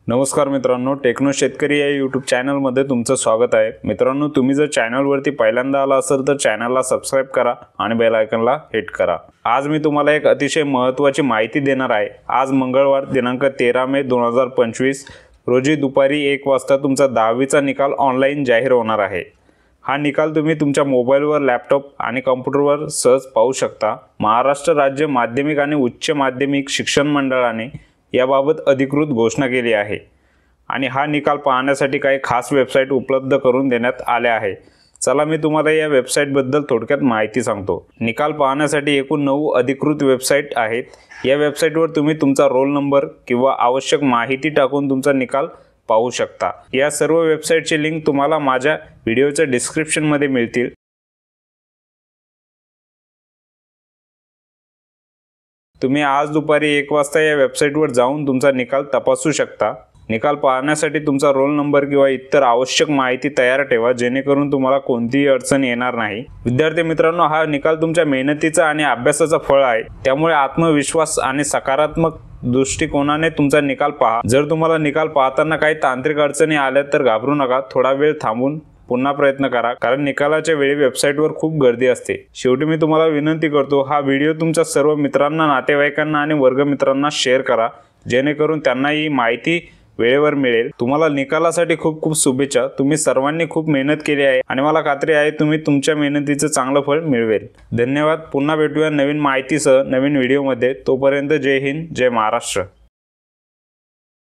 नमस्कार मित्रांनो, टेक्नो शेतकरी या यूट्यूब चॅनलमध्ये तुमचं स्वागत आहे। मित्रांनो, तुम्ही जर चॅनलवरती पहिल्यांदा आला असाल तर चॅनलला सबस्क्राइब करा आणि बेल आयकॉनला हिट करा। आज मी तुम्हाला एक अतिशय महत्त्वाची माहिती देणार आहे। आज मंगळवार दिनांक 13 मे 2025 रोजी दुपारी 1 वाजता तुमचा 10वीचा निकाल ऑनलाईन जाहीर होणार आहे। हा निकाल तुम्ही तुमच्या मोबाईलवर, लॅपटॉप आणि कॉम्प्युटरवर सहज पाहू शकता। महाराष्ट्र राज्य माध्यमिक आणि उच्च माध्यमिक शिक्षण मंडळाने याबाबत अधिकृत घोषणा केली आहे आणि हा निकाल पाहण्यासाठी काही खास वेबसाईट उपलब्ध करून देण्यात आल्या आहे। चला मी तुम्हाला या वेबसाईटबद्दल थोडक्यात माहिती सांगतो। निकाल पाहण्यासाठी एकूण 9 अधिकृत वेबसाईट आहेत। या वेबसाईटवर तुम्ही तुमचा रोल नंबर किंवा आवश्यक माहिती टाकून तुमचा निकाल पाहू शकता। या सर्व वेबसाईटची लिंक तुम्हाला माझ्या व्हिडिओच्या डिस्क्रिप्शनमध्ये मिळतील। तुम्ही आज दुपारी 1 वाजता या वेबसाईटवर जाऊन तुमचा निकाल तपासू शकता। निकाल पाहण्यासाठी तुमचा रोल नंबर किंवा इतर आवश्यक माहिती तयार ठेवा, जेणेकरून तुम्हाला कोणतीही अडचण येणार नाही। विद्यार्थी मित्रांनो, हा निकाल तुमच्या मेहनतीचा आणि अभ्यासाचा फळ आहे, त्यामुळे आत्मविश्वास आणि सकारात्मक दृष्टिकोनाने तुमचा निकाल पहा। जर तुम्हाला निकाल पाहताना काही तांत्रिक अडचणी आल्या तर घाबरू नका, थोडा वेळ थांबून पुन्हा प्रयत्न करा, कारण निकालाच्या वेळी वेबसाईटवर खूप गर्दी असते। शेवटी मी तुम्हाला विनंती करतो, हा व्हिडिओ तुमच्या सर्व मित्रांना, नातेवाईकांना आणि वर्गमित्रांना शेअर करा, जेणेकरून त्यांना ही माहिती वेळेवर मिळेल। तुम्हाला निकालासाठी खूप खूप शुभेच्छा। तुम्ही सर्वांनी खूप मेहनत केली आहे आणि मला खात्री आहे तुम्ही तुमच्या मेहनतीचं चांगलं फळ मिळवेल। धन्यवाद। पुन्हा भेटूया नवीन माहितीसह नवीन व्हिडिओमध्ये। तोपर्यंत जय हिंद, जय महाराष्ट्र।